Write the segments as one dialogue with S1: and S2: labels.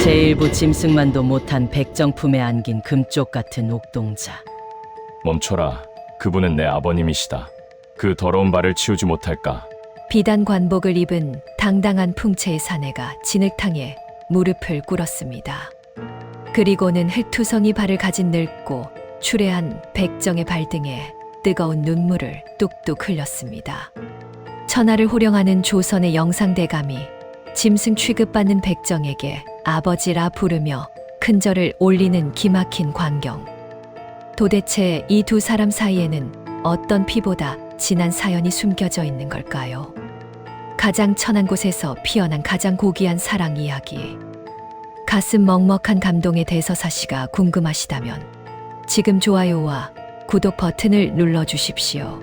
S1: 제1부 짐승만도 못한 백정품에 안긴 금쪽 같은 옥동자.
S2: 멈춰라. 그분은 내 아버님이시다. 그 더러운 발을 치우지 못할까?
S3: 비단 관복을 입은 당당한 풍채의 사내가 진흙탕에 무릎을 꿇었습니다. 그리고는 흙투성이 발을 가진 늙고 추레한 백정의 발등에 뜨거운 눈물을 뚝뚝 흘렸습니다. 천하를 호령하는 조선의 영상대감이 짐승 취급받는 백정에게 아버지라 부르며 큰절을 올리는 기막힌 광경. 도대체 이 두 사람 사이에는 어떤 피보다 진한 사연이 숨겨져 있는 걸까요? 가장 천한 곳에서 피어난 가장 고귀한 사랑 이야기. 가슴 먹먹한 감동의 대서사시가 궁금하시다면 지금 좋아요와 구독 버튼을 눌러주십시오.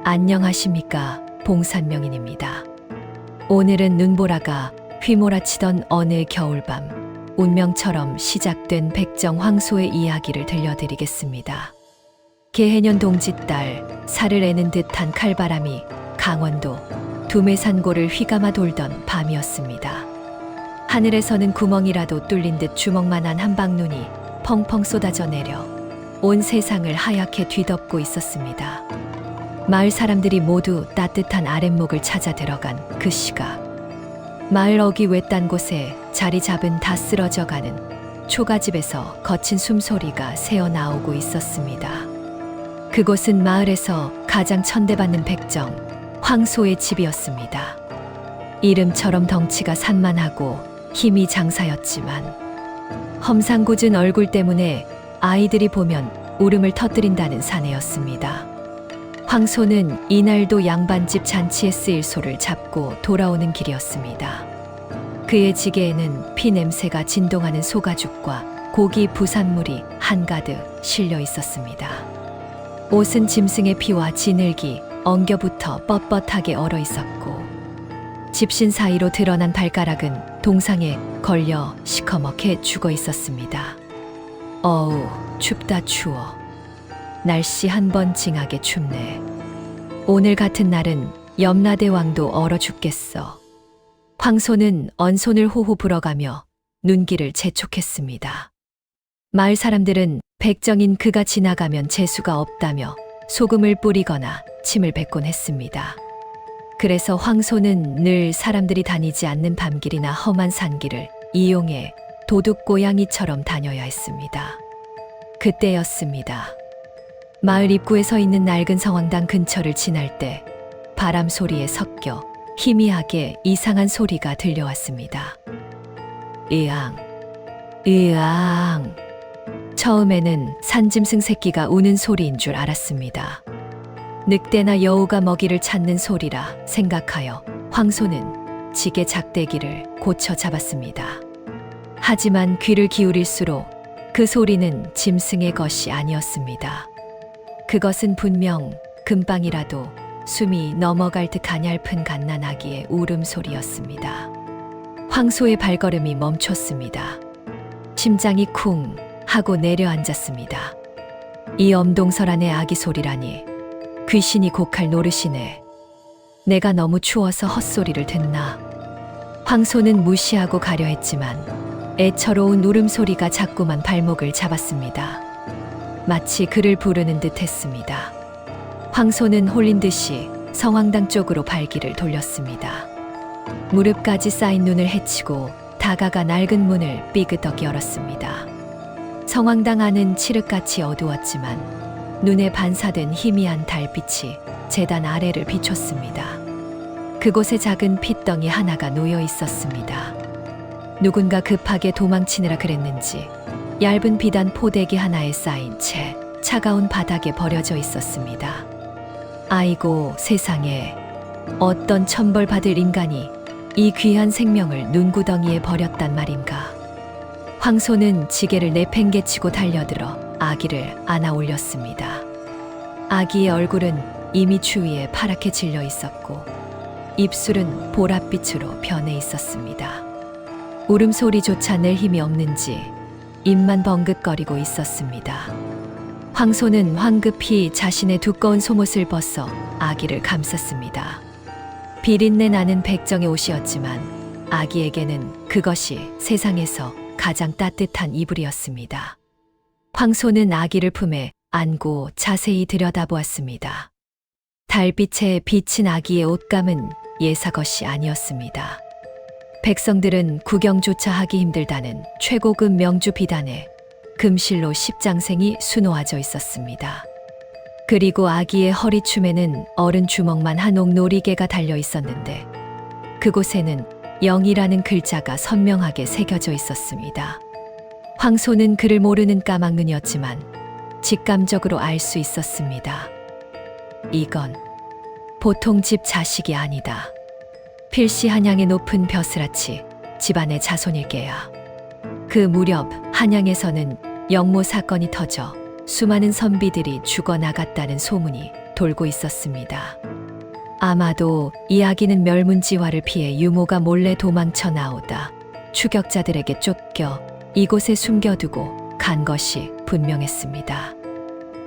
S3: 안녕하십니까, 봉산명인입니다. 오늘은 눈보라가 휘몰아치던 어느 겨울밤, 운명처럼 시작된 백정 황소의 이야기를 들려드리겠습니다. 개해년 동짓달, 살을 애는 듯한 칼바람이 강원도 두메산고를 휘감아 돌던 밤이었습니다. 하늘에서는 구멍이라도 뚫린 듯 주먹만한 한방눈이 펑펑 쏟아져 내려 온 세상을 하얗게 뒤덮고 있었습니다. 마을 사람들이 모두 따뜻한 아랫목을 찾아 들어간 그 시각, 마을 어귀 외딴 곳에 자리 잡은 다 쓰러져가는 초가집에서 거친 숨소리가 새어나오고 있었습니다. 그곳은 마을에서 가장 천대받는 백정, 황소의 집이었습니다. 이름처럼 덩치가 산만하고 힘이 장사였지만 험상궂은 얼굴 때문에 아이들이 보면 울음을 터뜨린다는 사내였습니다. 황소는 이날도 양반집 잔치에 쓰일 소를 잡고 돌아오는 길이었습니다. 그의 지게에는 피 냄새가 진동하는 소가죽과 고기 부산물이 한가득 실려 있었습니다. 옷은 짐승의 피와 진흙이 엉겨붙어 뻣뻣하게 얼어 있었고, 집신 사이로 드러난 발가락은 동상에 걸려 시커멓게 죽어 있었습니다. 어우, 춥다 추워. 날씨 한 번 징하게 춥네. 오늘 같은 날은 염라대 왕도 얼어 죽겠어. 황소는 언손을 호호 불어가며 눈길을 재촉했습니다. 마을 사람들은 백정인 그가 지나가면 재수가 없다며 소금을 뿌리거나 침을 뱉곤 했습니다. 그래서 황소는 늘 사람들이 다니지 않는 밤길이나 험한 산길을 이용해 도둑고양이처럼 다녀야 했습니다. 그때였습니다. 마을 입구에 서 있는 낡은 성황당 근처를 지날 때 바람 소리에 섞여 희미하게 이상한 소리가 들려왔습니다. 으앙, 으앙. 처음에는 산짐승 새끼가 우는 소리인 줄 알았습니다. 늑대나 여우가 먹이를 찾는 소리라 생각하여 황소는 지게 작대기를 고쳐 잡았습니다. 하지만 귀를 기울일수록 그 소리는 짐승의 것이 아니었습니다. 그것은 분명 금방이라도 숨이 넘어갈 듯 가냘픈 갓난아기의 울음소리였습니다. 황소의 발걸음이 멈췄습니다. 심장이 쿵 하고 내려앉았습니다. 이 엄동설한의 아기 소리라니, 귀신이 곡할 노릇이네. 내가 너무 추워서 헛소리를 듣나. 황소는 무시하고 가려 했지만 애처로운 울음소리가 자꾸만 발목을 잡았습니다. 마치 그를 부르는 듯 했습니다. 황소는 홀린 듯이 성황당 쪽으로 발길을 돌렸습니다. 무릎까지 쌓인 눈을 헤치고 다가가 낡은 문을 삐그덕 열었습니다. 성황당 안은 칠흑같이 어두웠지만 눈에 반사된 희미한 달빛이 제단 아래를 비췄습니다. 그곳에 작은 핏덩이 하나가 놓여 있었습니다. 누군가 급하게 도망치느라 그랬는지 얇은 비단 포대기 하나에 쌓인 채 차가운 바닥에 버려져 있었습니다. 아이고 세상에, 어떤 천벌받을 인간이 이 귀한 생명을 눈구덩이에 버렸단 말인가. 황소는 지게를 내팽개치고 달려들어 아기를 안아 올렸습니다. 아기의 얼굴은 이미 추위에 파랗게 질려 있었고 입술은 보랏빛으로 변해 있었습니다. 울음소리조차 낼 힘이 없는지 입만 벙긋거리고 있었습니다. 황소는 황급히 자신의 두꺼운 속옷을 벗어 아기를 감쌌습니다. 비린내 나는 백정의 옷이었지만 아기에게는 그것이 세상에서 가장 따뜻한 이불이었습니다. 황소는 아기를 품에 안고 자세히 들여다보았습니다. 달빛에 비친 아기의 옷감은 예사것이 아니었습니다. 백성들은 구경조차 하기 힘들다는 최고급 명주 비단에 금실로 십장생이 수놓아져 있었습니다. 그리고 아기의 허리춤에는 어른 주먹만 한 옥놀이개가 달려 있었는데 그곳에는 영이라는 글자가 선명하게 새겨져 있었습니다. 황소는 그를 모르는 까막눈이었지만 직감적으로 알 수 있었습니다. 이건 보통 집 자식이 아니다. 필시 한양의 높은 벼슬아치 집안의 자손일 게야. 그 무렵 한양에서는 영모 사건이 터져 수많은 선비들이 죽어나갔다는 소문이 돌고 있었습니다. 아마도 이야기는 멸문지화를 피해 유모가 몰래 도망쳐 나오다 추격자들에게 쫓겨 이곳에 숨겨두고 간 것이 분명했습니다.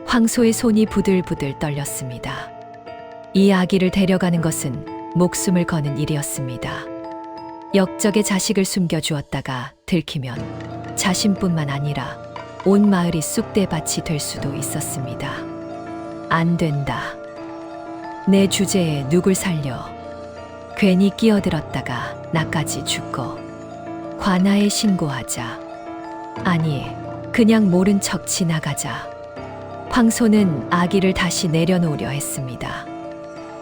S3: 황소의 손이 부들부들 떨렸습니다. 이 아기를 데려가는 것은 목숨을 거는 일이었습니다. 역적의 자식을 숨겨주었다가 들키면 자신뿐만 아니라 온 마을이 쑥대밭이 될 수도 있었습니다. 안 된다. 내 주제에 누굴 살려. 괜히 끼어들었다가 나까지 죽고 관아에 신고하자. 아니, 그냥 모른 척 지나가자. 황소는 아기를 다시 내려놓으려 했습니다.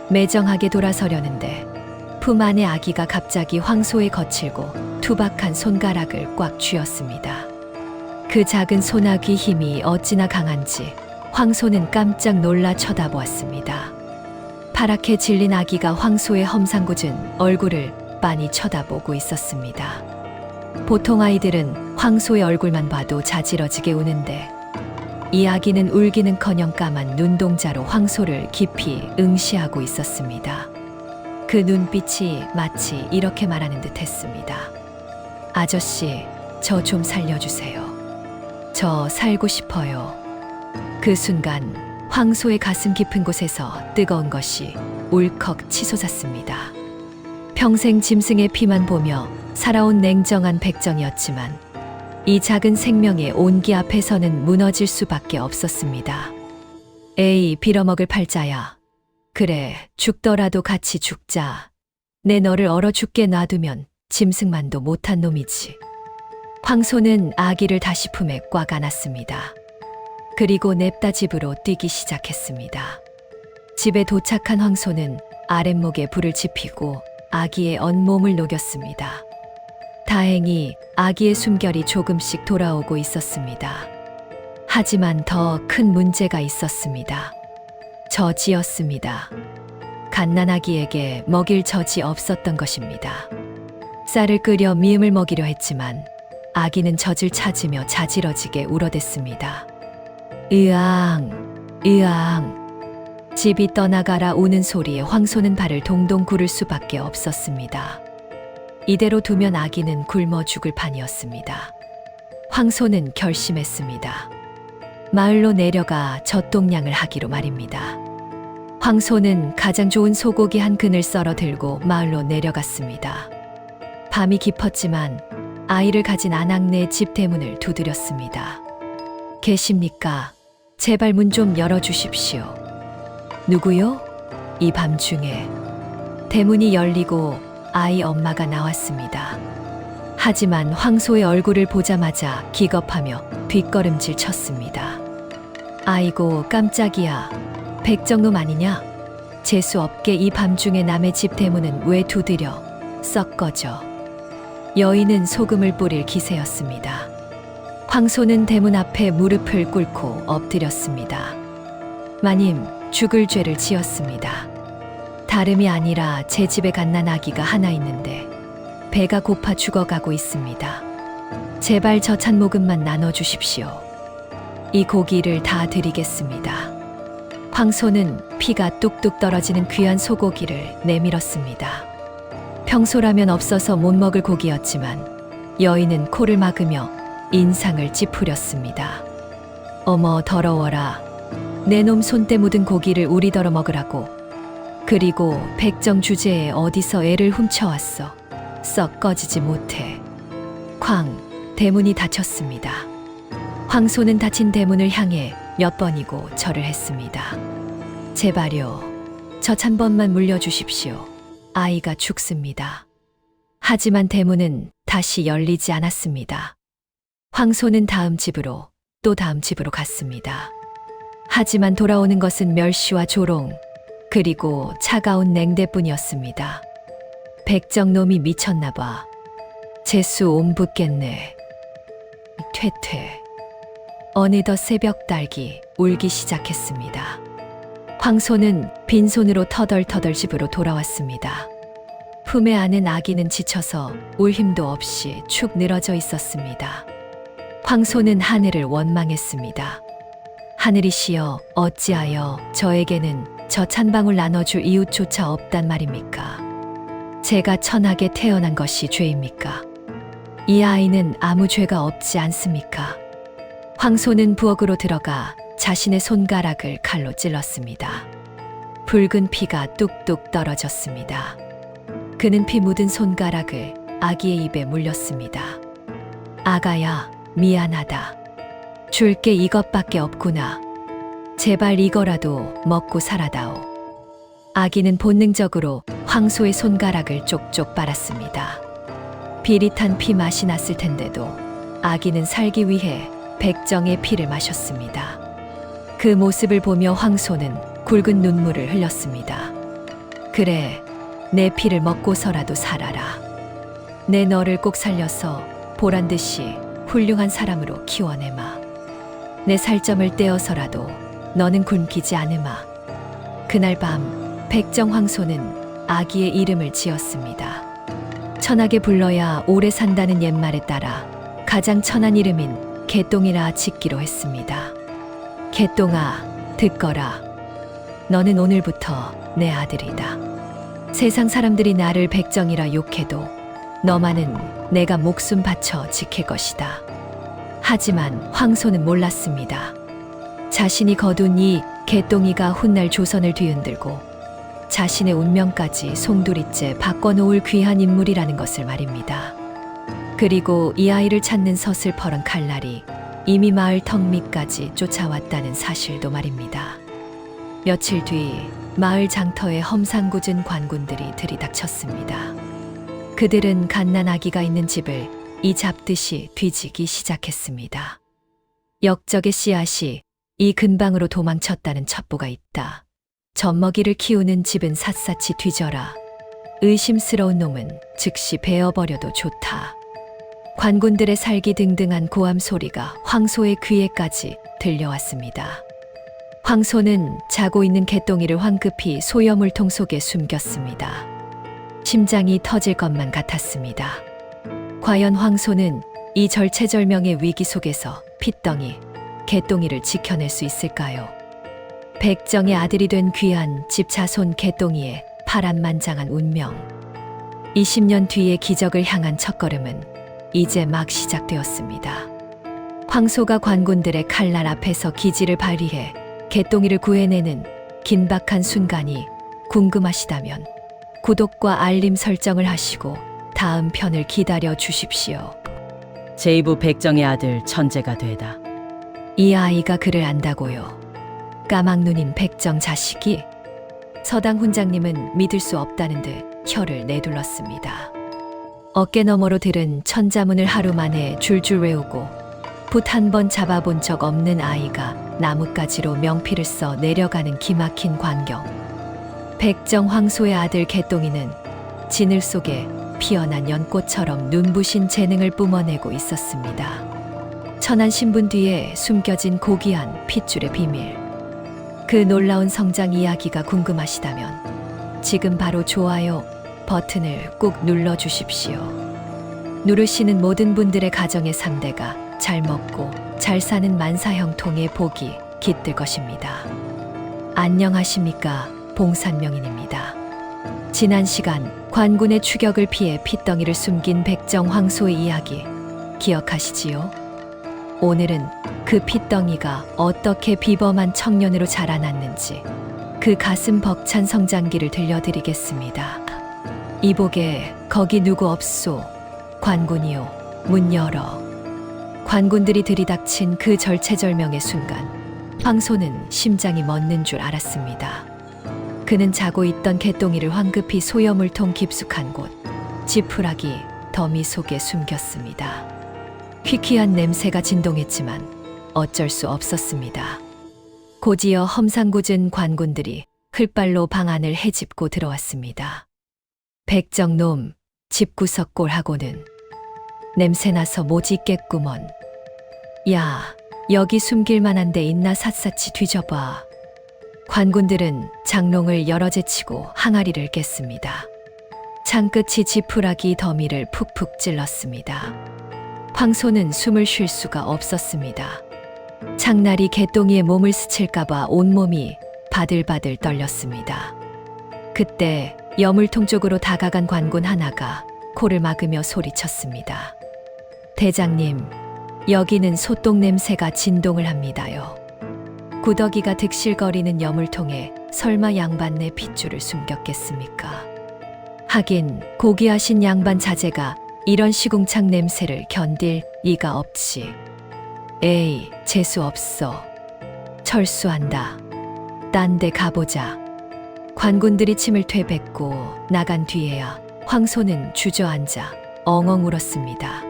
S3: 매정하게 돌아서려는데 품 안의 아기가 갑자기 황소의 거칠고 투박한 손가락을 꽉 쥐었습니다. 그 작은 소나귀 힘이 어찌나 강한지 황소는 깜짝 놀라 쳐다보았습니다. 파랗게 질린 아기가 황소의 험상궂은 얼굴을 빤히 쳐다보고 있었습니다. 보통 아이들은 황소의 얼굴만 봐도 자지러지게 우는데 이 아기는 울기는커녕 까만 눈동자로 황소를 깊이 응시하고 있었습니다. 그 눈빛이 마치 이렇게 말하는 듯 했습니다. 아저씨, 저 좀 살려주세요. 저 살고 싶어요. 그 순간 황소의 가슴 깊은 곳에서 뜨거운 것이 울컥 치솟았습니다. 평생 짐승의 피만 보며 살아온 냉정한 백정이었지만 이 작은 생명의 온기 앞에서는 무너질 수밖에 없었습니다. 에이, 빌어먹을 팔자야. 그래, 죽더라도 같이 죽자. 내 너를 얼어 죽게 놔두면 짐승만도 못한 놈이지. 황소는 아기를 다시 품에 꽉 안았습니다. 그리고 냅다 집으로 뛰기 시작했습니다. 집에 도착한 황소는 아랫목에 불을 지피고 아기의 온몸을 녹였습니다. 다행히 아기의 숨결이 조금씩 돌아오고 있었습니다. 하지만 더 큰 문제가 있었습니다. 젖이었습니다. 갓난아기에게 먹일 젖이 없었던 것입니다. 쌀을 끓여 미음을 먹이려 했지만 아기는 젖을 찾으며 자지러지게 울어댔습니다. 으앙, 으앙. 집이 떠나가라 우는 소리에 황소는 발을 동동 구를 수밖에 없었습니다. 이대로 두면 아기는 굶어 죽을 판이었습니다. 황소는 결심했습니다. 마을로 내려가 젖동량을 하기로 말입니다. 황소는 가장 좋은 소고기 한 근을 썰어 들고 마을로 내려갔습니다. 밤이 깊었지만 아이를 가진 아낙네 집 대문을 두드렸습니다. 계십니까? 제발 문 좀 열어주십시오. 누구요? 이 밤중에. 대문이 열리고 아이 엄마가 나왔습니다. 하지만 황소의 얼굴을 보자마자 기겁하며 뒷걸음질 쳤습니다. 아이고 깜짝이야. 백정놈 아니냐? 재수 없게 이 밤중에 남의 집 대문은 왜 두드려? 썩 꺼져. 여인은 소금을 뿌릴 기세였습니다. 황소는 대문 앞에 무릎을 꿇고 엎드렸습니다. 마님, 죽을 죄를 지었습니다. 다름이 아니라 제 집에 갓난아기가 하나 있는데 배가 고파 죽어가고 있습니다. 제발 저 찬 모금만 나눠주십시오. 이 고기를 다 드리겠습니다. 황소는 피가 뚝뚝 떨어지는 귀한 소고기를 내밀었습니다. 평소라면 없어서 못 먹을 고기였지만 여인은 코를 막으며 인상을 찌푸렸습니다. 어머 더러워라. 내 놈 손때 묻은 고기를 우리더러 먹으라고. 그리고 백정 주제에 어디서 애를 훔쳐왔어. 썩 꺼지지 못해 쾅 대문이 닫혔습니다. 황소는 닫힌 대문을 향해 몇 번이고 절을 했습니다. 제발요. 저 한 번만 물려주십시오. 아이가 죽습니다. 하지만 대문은 다시 열리지 않았습니다. 황소는 다음 집으로 또 다음 집으로 갔습니다. 하지만 돌아오는 것은 멸시와 조롱 그리고 차가운 냉대뿐이었습니다. 백정놈이 미쳤나 봐. 재수 옴붙겠네. 퇴퇴. 어느덧 새벽 딸기 울기 시작했습니다. 황소는 빈손으로 터덜터덜 집으로 돌아왔습니다. 품에 안은 아기는 지쳐서 울 힘도 없이 축 늘어져 있었습니다. 황소는 하늘을 원망했습니다. 하늘이시여 어찌하여 저에게는 저 찬방울 나눠줄 이웃조차 없단 말입니까? 제가 천하게 태어난 것이 죄입니까? 이 아이는 아무 죄가 없지 않습니까? 황소는 부엌으로 들어가 자신의 손가락을 칼로 찔렀습니다. 붉은 피가 뚝뚝 떨어졌습니다. 그는 피 묻은 손가락을 아기의 입에 물렸습니다. 아가야, 미안하다. 줄게 이것밖에 없구나. 제발 이거라도 먹고 살아다오. 아기는 본능적으로 황소의 손가락을 쪽쪽 빨았습니다. 비릿한 피 맛이 났을 텐데도 아기는 살기 위해 백정의 피를 마셨습니다. 그 모습을 보며 황소는 굵은 눈물을 흘렸습니다. 그래, 내 피를 먹고서라도 살아라. 내 너를 꼭 살려서 보란듯이 훌륭한 사람으로 키워내마. 내 살점을 떼어서라도 너는 굶기지 않으마. 그날 밤 백정 황소는 아기의 이름을 지었습니다. 천하게 불러야 오래 산다는 옛말에 따라 가장 천한 이름인 개똥이라 짓기로 했습니다. 개똥아, 듣거라. 너는 오늘부터 내 아들이다. 세상 사람들이 나를 백정이라 욕해도 너만은 내가 목숨 바쳐 지킬 것이다. 하지만 황소는 몰랐습니다. 자신이 거둔 이 개똥이가 훗날 조선을 뒤흔들고 자신의 운명까지 송두리째 바꿔놓을 귀한 인물이라는 것을 말입니다. 그리고 이 아이를 찾는 서슬퍼런 칼날이 이미 마을 턱 밑까지 쫓아왔다는 사실도 말입니다. 며칠 뒤 마을 장터에 험상궂은 관군들이 들이닥쳤습니다. 그들은 갓난 아기가 있는 집을 이 잡듯이 뒤지기 시작했습니다. 역적의 씨앗이 이 근방으로 도망쳤다는 첩보가 있다. 젖먹이를 키우는 집은 샅샅이 뒤져라. 의심스러운 놈은 즉시 베어버려도 좋다. 관군들의 살기등등한 고함 소리가 황소의 귀에까지 들려왔습니다. 황소는 자고 있는 개똥이를 황급히 소여물통 속에 숨겼습니다. 심장이 터질 것만 같았습니다. 과연 황소는 이 절체절명의 위기 속에서 핏덩이, 개똥이를 지켜낼 수 있을까요? 백정의 아들이 된 귀한 집 자손 개똥이의 파란만장한 운명. 20년 뒤의 기적을 향한 첫걸음은 이제 막 시작되었습니다. 황소가 관군들의 칼날 앞에서 기지를 발휘해 개똥이를 구해내는 긴박한 순간이 궁금하시다면 구독과 알림 설정을 하시고 다음 편을 기다려 주십시오.
S1: 제이부 백정의 아들 천재가 되다.
S3: 이 아이가 그를 안다고요. 까막눈인 백정 자식이? 서당 훈장님은 믿을 수 없다는 듯 혀를 내둘렀습니다. 어깨 너머로 들은 천자문을 하루 만에 줄줄 외우고 붓 한 번 잡아본 적 없는 아이가 나뭇가지로 명피를 써 내려가는 기막힌 광경. 백정 황소의 아들 개똥이는 진을 속에 피어난 연꽃처럼 눈부신 재능을 뿜어내고 있었습니다. 천한 신분 뒤에 숨겨진 고귀한 핏줄의 비밀. 그 놀라운 성장 이야기가 궁금하시다면 지금 바로 좋아요 버튼을 꾹 눌러주십시오. 누르시는 모든 분들의 가정의 3대가 잘 먹고 잘 사는 만사형통의 복이 깃들 것입니다. 안녕하십니까, 봉산명인입니다. 지난 시간 관군의 추격을 피해 핏덩이를 숨긴 백정 황소의 이야기 기억하시지요? 오늘은 그 핏덩이가 어떻게 비범한 청년으로 자라났는지 그 가슴 벅찬 성장기를 들려드리겠습니다. 이복에 거기 누구 없소. 관군이요. 문 열어. 관군들이 들이닥친 그 절체절명의 순간 황소는 심장이 멎는 줄 알았습니다. 그는 자고 있던 개똥이를 황급히 소여물통 깊숙한 곳 지푸라기 더미 속에 숨겼습니다. 퀴퀴한 냄새가 진동했지만 어쩔 수 없었습니다. 곧이어 험상궂은 관군들이 흘발로 방 안을 헤집고 들어왔습니다. 백정놈 집구석 꼴하고는 냄새나서 못 있겠구먼. 야, 여기 숨길 만한 데 있나 샅샅이 뒤져봐. 관군들은 장롱을 열어 제치고 항아리를 깼습니다. 창끝이 지푸라기 더미를 푹푹 찔렀습니다. 황소는 숨을 쉴 수가 없었습니다. 창날이 개똥이의 몸을 스칠까봐 온몸이 바들바들 떨렸습니다. 그때 여물통 쪽으로 다가간 관군 하나가 코를 막으며 소리쳤습니다. 대장님, 여기는 소똥 냄새가 진동을 합니다요. 구더기가 득실거리는 여물통에 설마 양반 내 핏줄을 숨겼겠습니까? 하긴 고귀하신 양반 자제가 이런 시궁창 냄새를 견딜 리가 없지. 에이, 재수 없어. 철수한다. 딴 데 가보자. 관군들이 침을 되뱉고 나간 뒤에야 황소는 주저앉아 엉엉 울었습니다.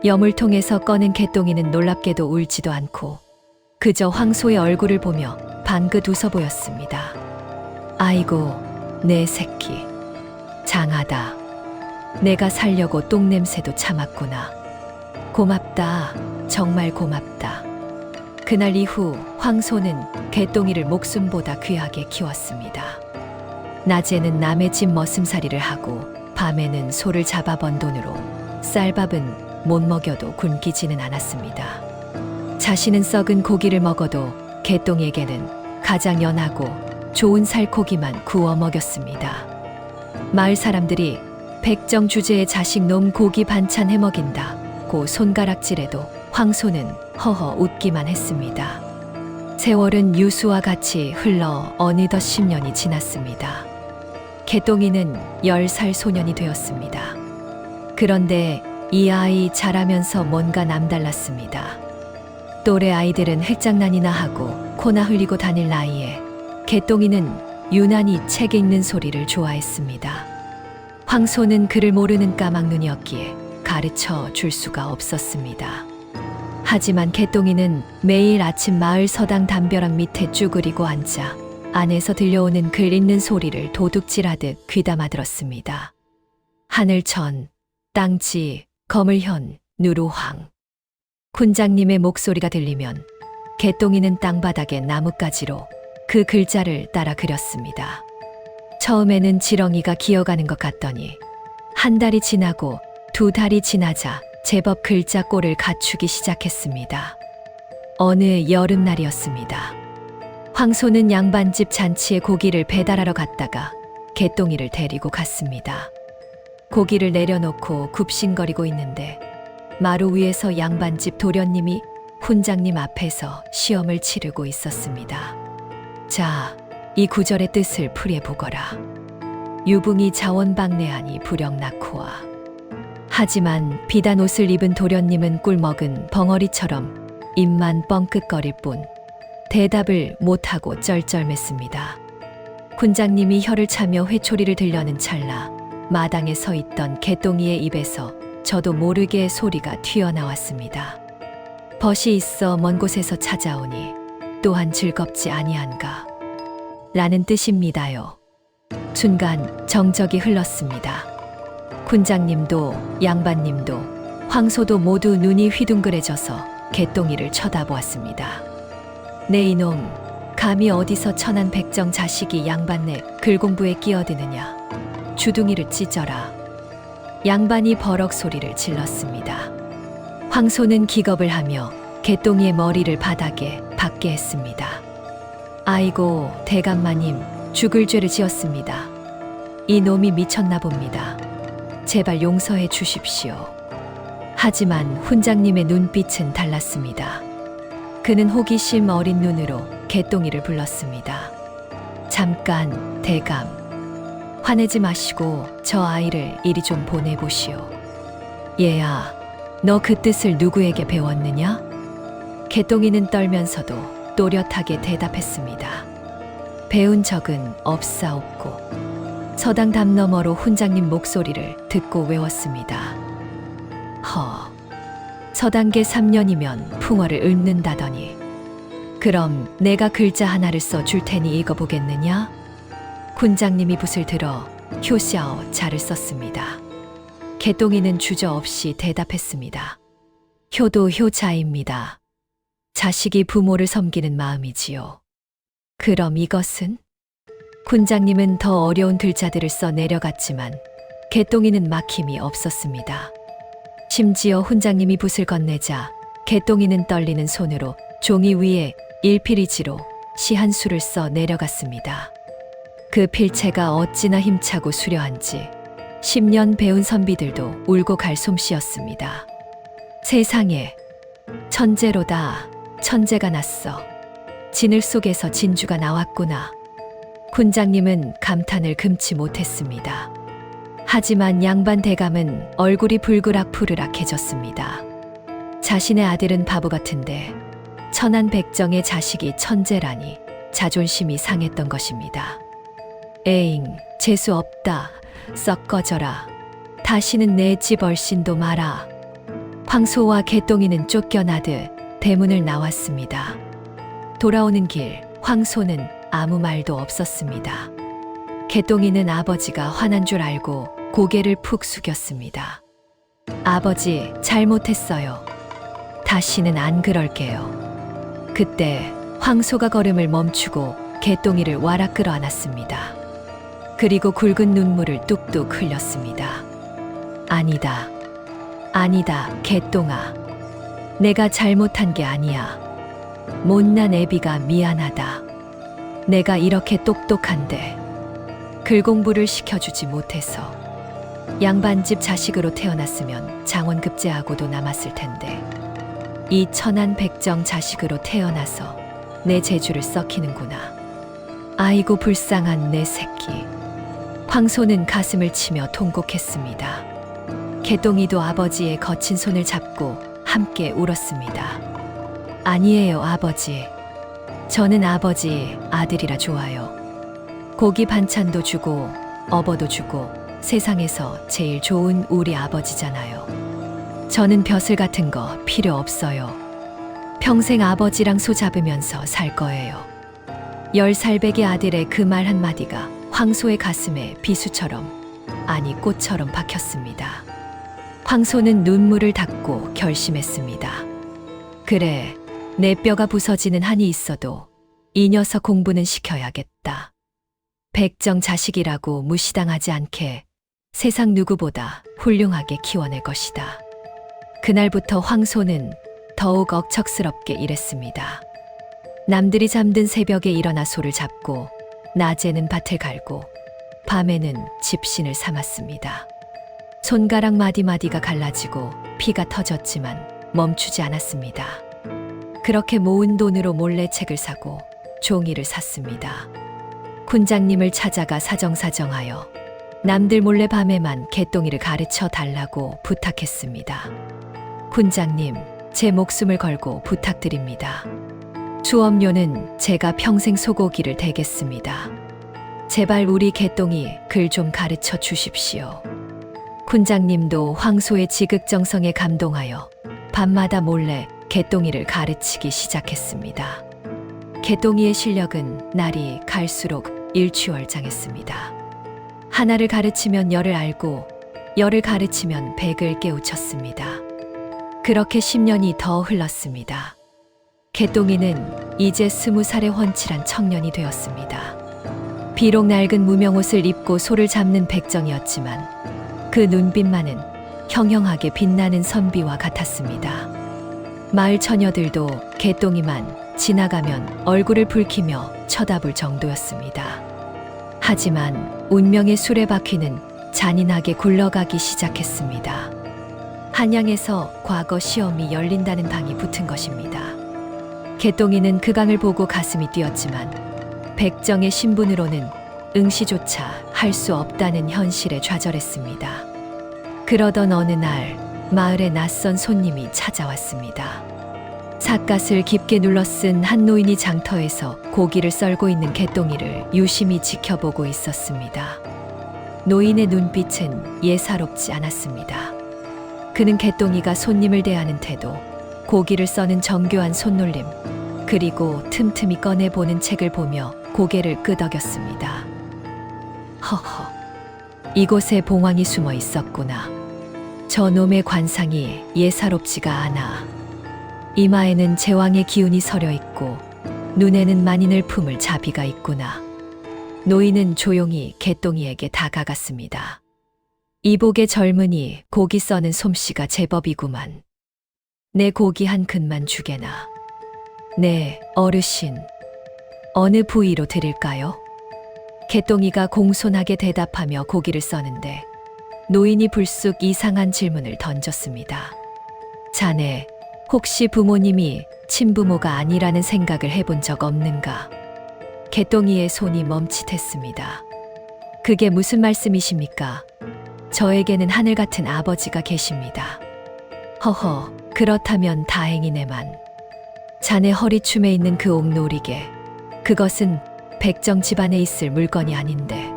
S3: 여물통에서 꺼낸 개똥이는 놀랍게도 울지도 않고 그저 황소의 얼굴을 보며 방긋 웃어 보였습니다. 아이고, 내 새끼. 장하다. 내가 살려고 똥냄새도 참았구나. 고맙다. 정말 고맙다. 그날 이후 황소는 개똥이를 목숨보다 귀하게 키웠습니다. 낮에는 남의 집 머슴살이를 하고 밤에는 소를 잡아번 돈으로 쌀밥은 못 먹여도 굶기지는 않았습니다. 자신은 썩은 고기를 먹어도 개똥이에게는 가장 연하고 좋은 살코기만 구워 먹였습니다. 마을 사람들이 백정 주제의 자식 놈 고기 반찬 해 먹인다고 손가락질해도 황소는 허허 웃기만 했습니다. 세월은 유수와 같이 흘러 어느덧 10년이 지났습니다. 개똥이는 10살 소년이 되었습니다. 그런데 이 아이 자라면서 뭔가 남달랐습니다. 또래 아이들은 핵장난이나 하고 코나 흘리고 다닐 나이에 개똥이는 유난히 책 읽는 소리를 좋아했습니다. 황소는 그를 모르는 까막눈이었기에 가르쳐 줄 수가 없었습니다. 하지만 개똥이는 매일 아침 마을 서당 담벼락 밑에 쭈그리고 앉아 안에서 들려오는 글 읽는 소리를 도둑질하듯 귀담아 들었습니다. 하늘천, 땅지, 거물현, 누루황. 군장님의 목소리가 들리면 개똥이는 땅바닥에 나뭇가지로 그 글자를 따라 그렸습니다. 처음에는 지렁이가 기어가는 것 같더니 한 달이 지나고 두 달이 지나자 제법 글자 꼴을 갖추기 시작했습니다. 어느 여름날이었습니다. 황소는 양반집 잔치에 고기를 배달하러 갔다가 개똥이를 데리고 갔습니다. 고기를 내려놓고 굽신거리고 있는데 마루 위에서 양반집 도련님이 훈장님 앞에서 시험을 치르고 있었습니다. 자, 이 구절의 뜻을 풀이해보거라. 유붕이 자원방래하니 불영 낳고와. 하지만 비단 옷을 입은 도련님은 꿀먹은 벙어리처럼 입만 뻥끗거릴 뿐 대답을 못하고 쩔쩔맸습니다. 군장님이 혀를 차며 회초리를 들려는 찰나 마당에 서 있던 개똥이의 입에서 저도 모르게 소리가 튀어나왔습니다. 벗이 있어 먼 곳에서 찾아오니 또한 즐겁지 아니한가 라는 뜻입니다요. 순간 정적이 흘렀습니다. 군장님도 양반님도 황소도 모두 눈이 휘둥그레져서 개똥이를 쳐다보았습니다. 네 이놈, 감히 어디서 천한 백정 자식이 양반네 글공부에 끼어드느냐. 주둥이를 찢어라. 양반이 버럭 소리를 질렀습니다. 황소는 기겁을 하며 개똥이의 머리를 바닥에 박게 했습니다. 아이고 대감마님, 죽을 죄를 지었습니다. 이 놈이 미쳤나 봅니다. 제발 용서해 주십시오. 하지만 훈장님의 눈빛은 달랐습니다. 그는 호기심 어린 눈으로 개똥이를 불렀습니다. 잠깐, 대감. 화내지 마시고 저 아이를 이리 좀 보내보시오. 얘야, 너 그 뜻을 누구에게 배웠느냐? 개똥이는 떨면서도 또렷하게 대답했습니다. 배운 적은 없사옵고. 서당 담 너머로 훈장님 목소리를 듣고 외웠습니다. 서당계 3년이면 풍어를 읊는다더니 그럼 내가 글자 하나를 써줄 테니 읽어보겠느냐? 군장님이 붓을 들어 효시아어 자를 썼습니다. 개똥이는 주저없이 대답했습니다. 효도 효자입니다. 자식이 부모를 섬기는 마음이지요. 그럼 이것은? 군장님은 더 어려운 글자들을 써 내려갔지만 개똥이는 막힘이 없었습니다. 심지어 훈장님이 붓을 건네자 개똥이는 떨리는 손으로 종이 위에 일필이지로 시 한 수를 써 내려갔습니다. 그 필체가 어찌나 힘차고 수려한지 10년 배운 선비들도 울고 갈 솜씨였습니다. 세상에, 천재로다. 천재가 났어. 진을 속에서 진주가 나왔구나. 군장님은 감탄을 금치 못했습니다. 하지만 양반 대감은 얼굴이 불그락푸르락해졌습니다. 자신의 아들은 바보 같은데 천한 백정의 자식이 천재라니 자존심이 상했던 것입니다. 에잉, 재수 없다. 썩 꺼져라. 다시는 내 집 얼씬도 마라. 황소와 개똥이는 쫓겨나듯 대문을 나왔습니다. 돌아오는 길 황소는 아무 말도 없었습니다. 개똥이는 아버지가 화난 줄 알고 고개를 푹 숙였습니다. 아버지, 잘못했어요. 다시는 안 그럴게요. 그때 황소가 걸음을 멈추고 개똥이를 와락 끌어안았습니다. 그리고 굵은 눈물을 뚝뚝 흘렸습니다. 아니다. 아니다, 개똥아. 내가 잘못한 게 아니야. 못난 애비가 미안하다. 내가 이렇게 똑똑한데 글 공부를 시켜주지 못해서. 양반집 자식으로 태어났으면 장원급제하고도 남았을 텐데 이 천한 백정 자식으로 태어나서 내 재주를 썩히는구나. 아이고 불쌍한 내 새끼. 황소는 가슴을 치며 통곡했습니다. 개똥이도 아버지의 거친 손을 잡고 함께 울었습니다. 아니에요, 아버지. 저는 아버지 아들이라 좋아요. 고기 반찬도 주고 업어도 주고 세상에서 제일 좋은 우리 아버지잖아요. 저는 벼슬 같은 거 필요 없어요. 평생 아버지랑 손잡으면서 살 거예요. 10살배기 아들의 그 말 한마디가 황소의 가슴에 비수처럼, 아니 꽃처럼 박혔습니다. 황소는 눈물을 닦고 결심했습니다. 그래, 내 뼈가 부서지는 한이 있어도 이 녀석 공부는 시켜야겠다. 백정 자식이라고 무시당하지 않게 세상 누구보다 훌륭하게 키워낼 것이다. 그날부터 황소는 더욱 억척스럽게 일했습니다. 남들이 잠든 새벽에 일어나 소를 잡고 낮에는 밭을 갈고 밤에는 집신을 삼았습니다. 손가락 마디마디가 갈라지고 피가 터졌지만 멈추지 않았습니다. 그렇게 모은 돈으로 몰래 책을 사고 종이를 샀습니다. 군장님을 찾아가 사정사정하여 남들 몰래 밤에만 개똥이를 가르쳐 달라고 부탁했습니다. 군장님, 제 목숨을 걸고 부탁드립니다. 수업료는 제가 평생 소고기를 대겠습니다. 제발 우리 개똥이 글 좀 가르쳐 주십시오. 군장님도 황소의 지극정성에 감동하여 밤마다 몰래 개똥이를 가르치기 시작했습니다. 개똥이의 실력은 날이 갈수록 일취월장했습니다. 하나를 가르치면 열을 알고 열을 가르치면 백을 깨우쳤습니다. 그렇게 10년이 더 흘렀습니다. 개똥이는 이제 20살의 훤칠한 청년이 되었습니다. 비록 낡은 무명옷을 입고 소를 잡는 백정이었지만 그 눈빛만은 형형하게 빛나는 선비와 같았습니다. 마을 처녀들도 개똥이만 지나가면 얼굴을 붉히며 쳐다볼 정도였습니다. 하지만 운명의 수레바퀴는 잔인하게 굴러가기 시작했습니다. 한양에서 과거 시험이 열린다는 방이 붙은 것입니다. 개똥이는 그 강을 보고 가슴이 뛰었지만 백정의 신분으로는 응시조차 할 할 수 없다는 현실에 좌절했습니다. 그러던 어느 날 마을에 낯선 손님이 찾아왔습니다. 삿갓을 깊게 눌러쓴 한 노인이 장터에서 고기를 썰고 있는 개똥이를 유심히 지켜보고 있었습니다. 노인의 눈빛은 예사롭지 않았습니다. 그는 개똥이가 손님을 대하는 태도, 고기를 써는 정교한 손놀림, 그리고 틈틈이 꺼내보는 책을 보며 고개를 끄덕였습니다. 허허, 이곳에 봉황이 숨어 있었구나. 저 놈의 관상이 예사롭지가 않아. 이마에는 제왕의 기운이 서려 있고 눈에는 만인을 품을 자비가 있구나. 노인은 조용히 개똥이에게 다가갔습니다. 이복의 젊은이 고기 써는 솜씨가 제법이구만. 내 고기 한 근만 주게나. 네, 어르신. 어느 부위로 드릴까요? 개똥이가 공손하게 대답하며 고기를 써는데 노인이 불쑥 이상한 질문을 던졌습니다. 자네, 혹시 부모님이 친부모가 아니라는 생각을 해본 적 없는가? 개똥이의 손이 멈칫했습니다. 그게 무슨 말씀이십니까? 저에게는 하늘 같은 아버지가 계십니다. 허허, 그렇다면 다행이네만. 자네 허리춤에 있는 그 옥놀이개, 그것은 백정 집안에 있을 물건이 아닌데.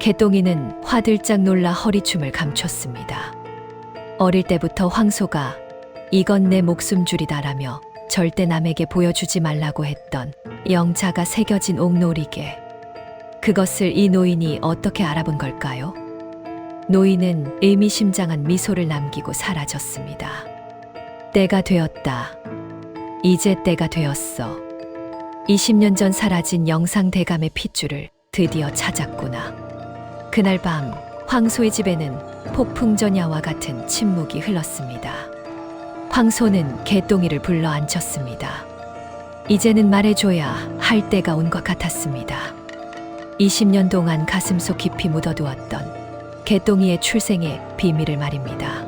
S3: 개똥이는 화들짝 놀라 허리춤을 감췄습니다. 어릴 때부터 황소가 이건 내 목숨줄이다라며 절대 남에게 보여주지 말라고 했던 영자가 새겨진 옥놀이개. 그것을 이 노인이 어떻게 알아본 걸까요? 노인은 의미심장한 미소를 남기고 사라졌습니다. 때가 되었다. 이제 때가 되었어. 20년 전 사라진 영상 대감의 핏줄을 드디어 찾았구나. 그날 밤 황소의 집에는 폭풍전야와 같은 침묵이 흘렀습니다. 황소는 개똥이를 불러 앉혔습니다. 이제는 말해줘야 할 때가 온 것 같았습니다. 20년 동안 가슴속 깊이 묻어두었던 개똥이의 출생의 비밀을 말입니다.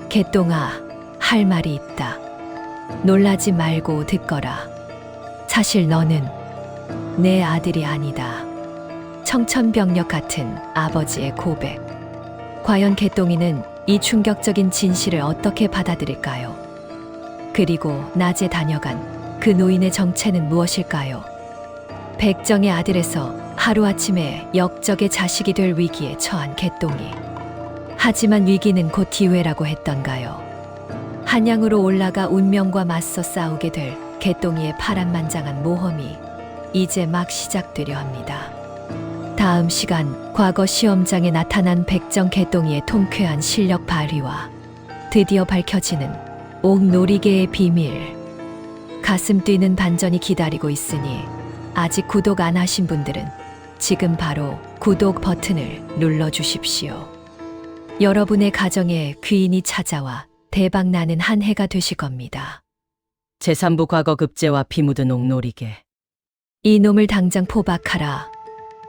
S3: 개똥아, 할 말이 있다. 놀라지 말고 듣거라. 사실 너는 내 아들이 아니다. 청천벽력 같은 아버지의 고백. 과연 개똥이는 이 충격적인 진실을 어떻게 받아들일까요? 그리고 낮에 다녀간 그 노인의 정체는 무엇일까요? 백정의 아들에서 하루아침에 역적의 자식이 될 위기에 처한 개똥이. 하지만 위기는 곧 기회라고 했던가요? 한양으로 올라가 운명과 맞서 싸우게 될 개똥이의 파란만장한 모험이 이제 막 시작되려 합니다. 다음 시간 과거 시험장에 나타난 백정 개똥이의 통쾌한 실력 발휘와 드디어 밝혀지는 옥놀이개의 비밀. 가슴 뛰는 반전이 기다리고 있으니 아직 구독 안 하신 분들은 지금 바로 구독 버튼을 눌러주십시오. 여러분의 가정에 귀인이 찾아와 대박나는 한 해가 되실 겁니다.
S1: 제3부 과거 급제와 피 묻은 옥놀이개.
S3: 이놈을 당장 포박하라.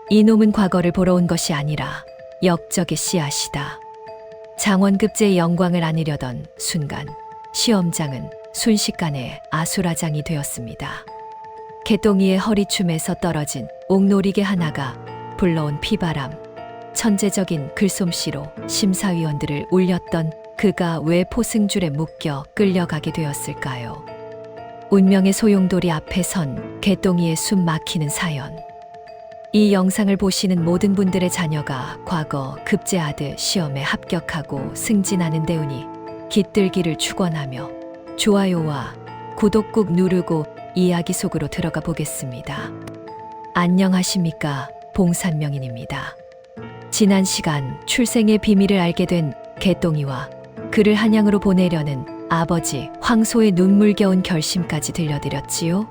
S3: 이놈은 과거를 보러 온 것이 아니라 역적의 씨앗이다. 장원급제의 영광을 안으려던 순간 시험장은 순식간에 아수라장이 되었습니다. 개똥이의 허리춤에서 떨어진 옥놀이개 하나가 불러온 피바람, 천재적인 글솜씨로 심사위원들을 울렸던 그가 왜 포승줄에 묶여 끌려가게 되었을까요? 운명의 소용돌이 앞에 선 개똥이의 숨 막히는 사연. 이 영상을 보시는 모든 분들의 자녀가 과거 급제하듯 시험에 합격하고 승진하는 대운이 깃들기를 축원하며 좋아요와 구독 꾹 누르고 이야기 속으로 들어가 보겠습니다. 안녕하십니까, 봉산명인입니다. 지난 시간 출생의 비밀을 알게 된 개똥이와 그를 한양으로 보내려는 아버지 황소의 눈물겨운 결심까지 들려드렸지요.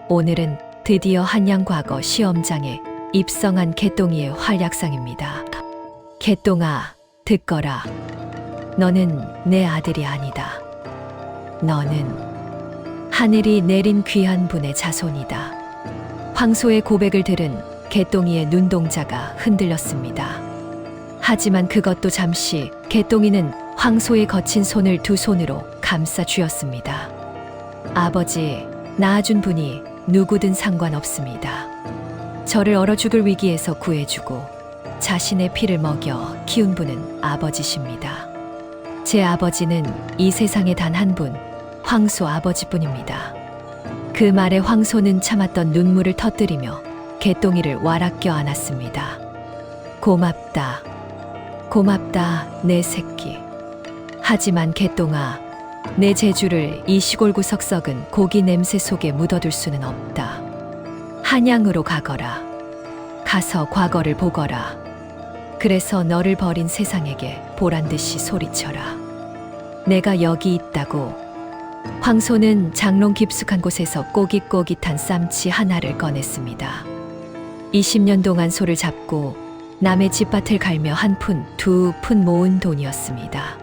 S3: 오늘은 드디어 한양 과거 시험장에 입성한 개똥이의 활약상입니다. 개똥아, 듣거라. 너는 내 아들이 아니다. 너는 하늘이 내린 귀한 분의 자손이다. 황소의 고백을 들은 개똥이의 눈동자가 흔들렸습니다. 하지만 그것도 잠시. 개똥이는 황소의 거친 손을 두 손으로 감싸 쥐었습니다. 아버지, 낳아준 분이 누구든 상관없습니다. 저를 얼어 죽을 위기에서 구해주고 자신의 피를 먹여 키운 분은 아버지십니다. 제 아버지는 이 세상에 단 한 분, 황소 아버지뿐입니다. 그 말에 황소는 참았던 눈물을 터뜨리며 개똥이를 와락 껴안았습니다. 고맙다. 고맙다, 내 새끼. 하지만 개똥아, 내 재주를 이 시골 구석 썩은 고기 냄새 속에 묻어둘 수는 없다. 한양으로 가거라. 가서 과거를 보거라. 그래서 너를 버린 세상에게 보란듯이 소리쳐라. 내가 여기 있다고. 황소는 장롱 깊숙한 곳에서 꼬깃꼬깃한 쌈치 하나를 꺼냈습니다. 20년 동안 소를 잡고 남의 집밭을 갈며 한 푼, 두 푼 모은 돈이었습니다.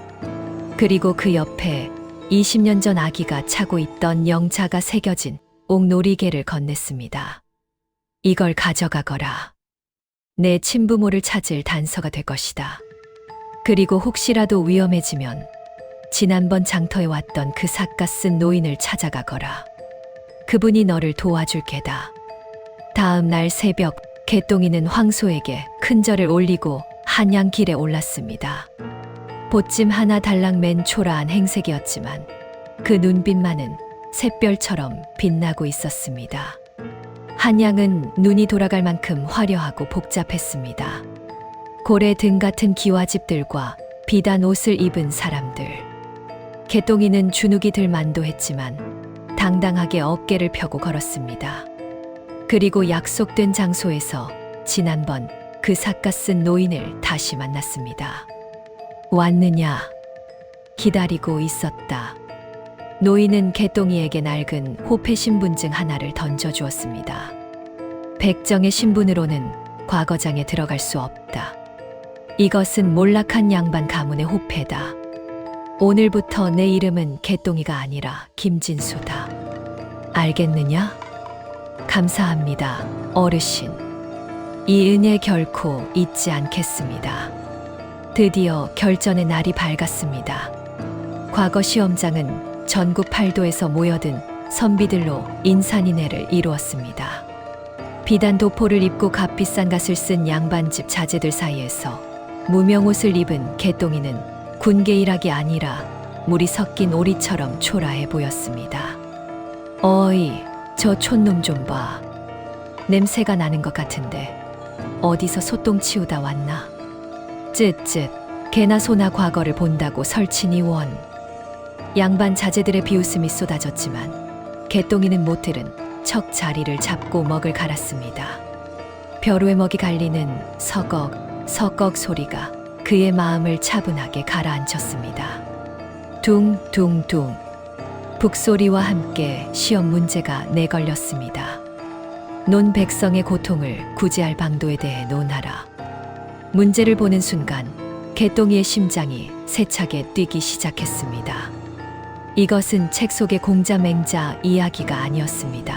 S3: 그리고 그 옆에 20년 전 아기가 차고 있던 영자가 새겨진 옥놀이개를 건넸습니다. 이걸 가져가거라. 내 친부모를 찾을 단서가 될 것이다. 그리고 혹시라도 위험해지면 지난번 장터에 왔던 그 삿갓 쓴 노인을 찾아가거라. 그분이 너를 도와줄 게다. 다음 날 새벽 개똥이는 황소에게 큰 절을 올리고 한양길에 올랐습니다. 보찜 하나 달랑 맨 초라한 행색이었지만 그 눈빛만은 샛별처럼 빛나고 있었습니다. 한양은 눈이 돌아갈 만큼 화려하고 복잡했습니다. 고래 등 같은 기와집들과 비단 옷을 입은 사람들. 개똥이는 주눅이 들 만도 했지만 당당하게 어깨를 펴고 걸었습니다. 그리고 약속된 장소에서 지난번 그 삿갓 쓴 노인을 다시 만났습니다. 왔느냐? 기다리고 있었다. 노인은 개똥이에게 낡은 호패 신분증 하나를 던져주었습니다. 백정의 신분으로는 과거장에 들어갈 수 없다. 이것은 몰락한 양반 가문의 호패다. 오늘부터 내 이름은 개똥이가 아니라 김진수다. 알겠느냐? 감사합니다, 어르신. 이 은혜 결코 잊지 않겠습니다. 드디어 결전의 날이 밝았습니다. 과거 시험장은 전국 8도에서 모여든 선비들로 인산인해를 이루었습니다. 비단 도포를 입고 값비싼 갓을 쓴 양반집 자제들 사이에서 무명옷을 입은 개똥이는 군계일학이 아니라 물이 섞인 오리처럼 초라해 보였습니다. 어이, 저 촌놈 좀 봐. 냄새가 나는 것 같은데 어디서 소똥 치우다 왔나? 쯧쯧, 개나 소나 과거를 본다고 설치니 원. 양반 자제들의 비웃음이 쏟아졌지만 개똥이는 못 들은 척 자리를 잡고 먹을 갈았습니다. 벼루의 먹이 갈리는 서걱 서걱 소리가 그의 마음을 차분하게 가라앉혔습니다. 둥둥둥. 북소리와 함께 시험 문제가 내걸렸습니다. 논 백성의 고통을 구제할 방도에 대해 논하라. 문제를 보는 순간 개똥이의 심장이 세차게 뛰기 시작했습니다. 이것은 책 속의 공자맹자 이야기가 아니었습니다.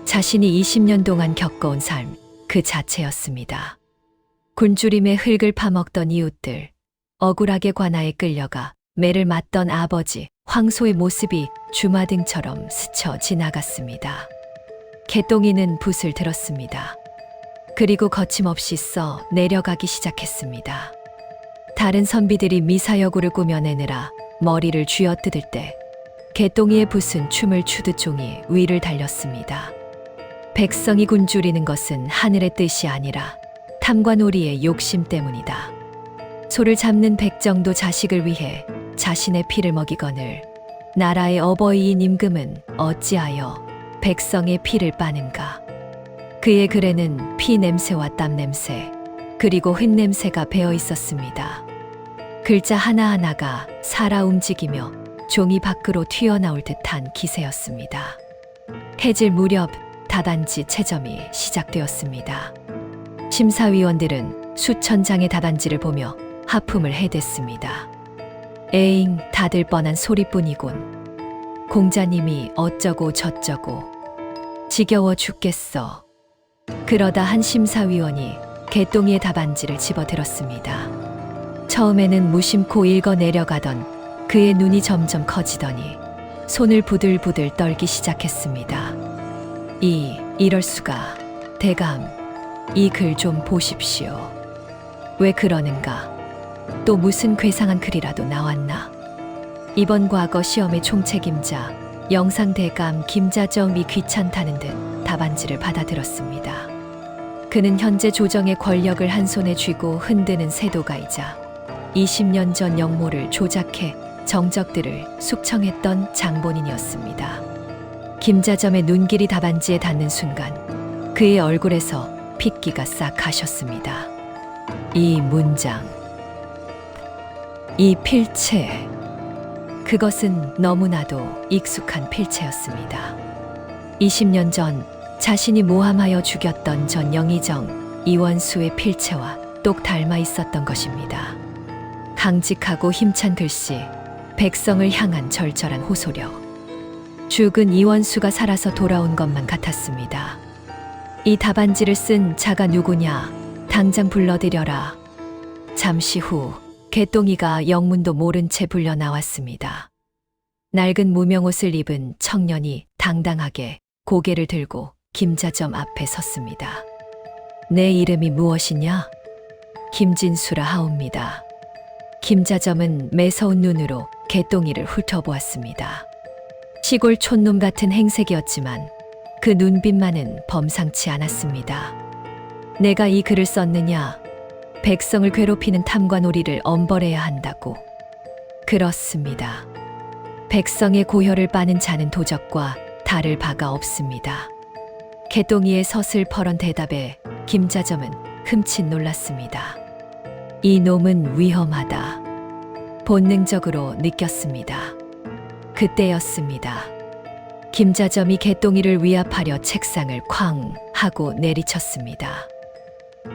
S3: 자신이 20년 동안 겪어온 삶 그 자체였습니다. 굶주림에 흙을 파먹던 이웃들, 억울하게 관아에 끌려가 매를 맞던 아버지, 황소의 모습이 주마등처럼 스쳐 지나갔습니다. 개똥이는 붓을 들었습니다. 그리고 거침없이 써 내려가기 시작했습니다. 다른 선비들이 미사여구를 꾸며내느라 머리를 쥐어뜯을 때 개똥이의 붓은 춤을 추듯 종이 위를 달렸습니다. 백성이 굶주리는 것은 하늘의 뜻이 아니라 탐과 놀이의 욕심 때문이다. 소를 잡는 백정도 자식을 위해 자신의 피를 먹이거늘 나라의 어버이인 임금은 어찌하여 백성의 피를 빠는가. 그의 글에는 피 냄새와 땀 냄새 그리고 흙 냄새가 배어 있었습니다. 글자 하나하나가 살아 움직이며 종이 밖으로 튀어나올 듯한 기세였습니다. 해질 무렵 다단지 채점이 시작되었습니다. 심사위원들은 수천 장의 다단지를 보며 하품을 해댔습니다. 에잉, 다들 뻔한 소리뿐이군. 공자님이 어쩌고 저쩌고. 지겨워 죽겠어. 그러다 한 심사위원이 개똥이의 답안지를 집어들었습니다. 처음에는 무심코 읽어 내려가던 그의 눈이 점점 커지더니 손을 부들부들 떨기 시작했습니다. 이럴 수가. 대감, 이 글 좀 보십시오. 왜 그러는가? 또 무슨 괴상한 글이라도 나왔나? 이번 과거 시험의 총책임자 영상대감 김자점이 귀찮다는 듯 답안지를 받아들었습니다. 그는 현재 조정의 권력을 한 손에 쥐고 흔드는 세도가이자 20년 전 역모를 조작해 정적들을 숙청했던 장본인이었습니다. 김자점의 눈길이 답안지에 닿는 순간 그의 얼굴에서 핏기가 싹 가셨습니다. 이 문장, 이 필체, 그것은 너무나도 익숙한 필체였습니다. 20년 전 자신이 모함하여 죽였던 전 영의정 이원수의 필체와 똑 닮아 있었던 것입니다. 강직하고 힘찬 글씨, 백성을 향한 절절한 호소력. 죽은 이원수가 살아서 돌아온 것만 같았습니다. 이 답안지를 쓴 자가 누구냐? 당장 불러들여라. 잠시 후 개똥이가 영문도 모른 채 불려 나왔습니다. 낡은 무명옷을 입은 청년이 당당하게 고개를 들고 김자점 앞에 섰습니다. 내 이름이 무엇이냐? 김진수라 하옵니다. 김자점은 매서운 눈으로 개똥이를 훑어보았습니다. 시골 촌놈 같은 행색이었지만 그 눈빛만은 범상치 않았습니다. 내가 이 글을 썼느냐? 백성을 괴롭히는 탐관오리를 엄벌해야 한다고. 그렇습니다. 백성의 고혈을 빠는 자는 도적과 다를 바가 없습니다. 개똥이의 서슬퍼런 대답에 김자점은 흠칫 놀랐습니다. 이 놈은 위험하다. 본능적으로 느꼈습니다. 그때였습니다. 김자점이 개똥이를 위압하려 책상을 쾅 하고 내리쳤습니다.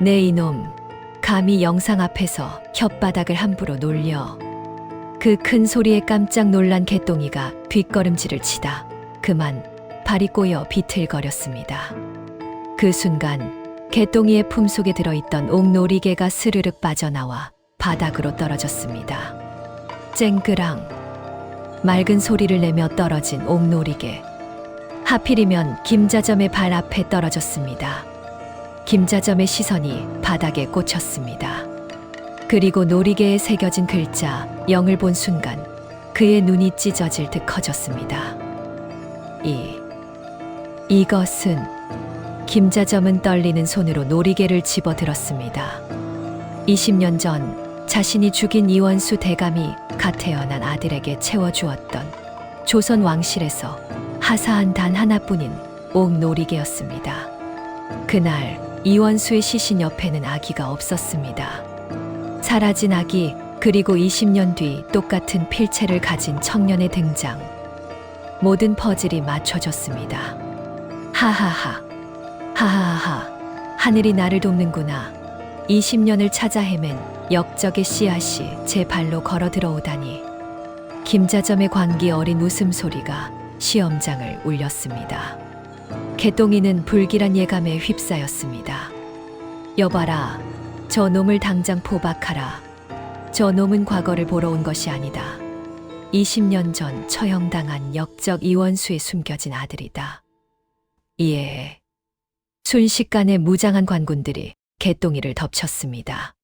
S3: 네 이놈, 감히 영상 앞에서 혓바닥을 함부로 놀려. 그 큰 소리에 깜짝 놀란 개똥이가 뒷걸음질을 치다 그만 발이 꼬여 비틀거렸습니다. 그 순간 개똥이의 품속에 들어있던 옥놀이개가 스르륵 빠져나와 바닥으로 떨어졌습니다. 쨍그랑 맑은 소리를 내며 떨어진 옥놀이개. 하필이면 김자점의 발 앞에 떨어졌습니다. 김자점의 시선이 바닥에 꽂혔습니다. 그리고 놀이개에 새겨진 글자 영을 본 순간 그의 눈이 찢어질 듯 커졌습니다. 이것은 김자점은 떨리는 손으로 놀이개를 집어들었습니다. 20년 전 자신이 죽인 이원수 대감이 갓 태어난 아들에게 채워주었던 조선 왕실에서 하사한 단 하나뿐인 옥놀이개였습니다. 그날 이원수의 시신 옆에는 아기가 없었습니다. 사라진 아기, 그리고 20년 뒤 똑같은 필체를 가진 청년의 등장. 모든 퍼즐이 맞춰졌습니다. 하하하, 하하하, 하늘이 나를 돕는구나. 20년을 찾아 헤맨 역적의 씨앗이 제 발로 걸어 들어오다니. 김자점의 광기 어린 웃음소리가 시험장을 울렸습니다. 개똥이는 불길한 예감에 휩싸였습니다. 여봐라, 저 놈을 당장 포박하라. 저 놈은 과거를 보러 온 것이 아니다. 20년 전 처형당한 역적 이원수의 숨겨진 아들이다. 예. 순식간에 무장한 관군들이 개똥이를 덮쳤습니다.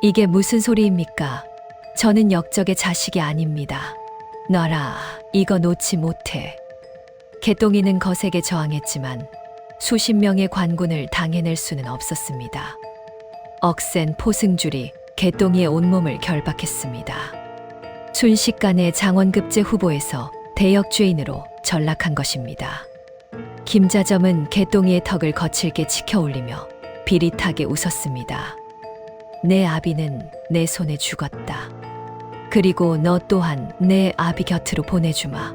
S3: 이게 무슨 소리입니까? 저는 역적의 자식이 아닙니다. 놔라, 이거 놓지 못해. 개똥이는 거세게 저항했지만 수십 명의 관군을 당해낼 수는 없었습니다. 억센 포승줄이 개똥이의 온몸을 결박했습니다. 순식간에 장원급제 후보에서 대역죄인으로 전락한 것입니다. 김자점은 개똥이의 턱을 거칠게 치켜 올리며 비릿하게 웃었습니다. 내 아비는 내 손에 죽었다. 그리고 너 또한 내 아비 곁으로 보내주마.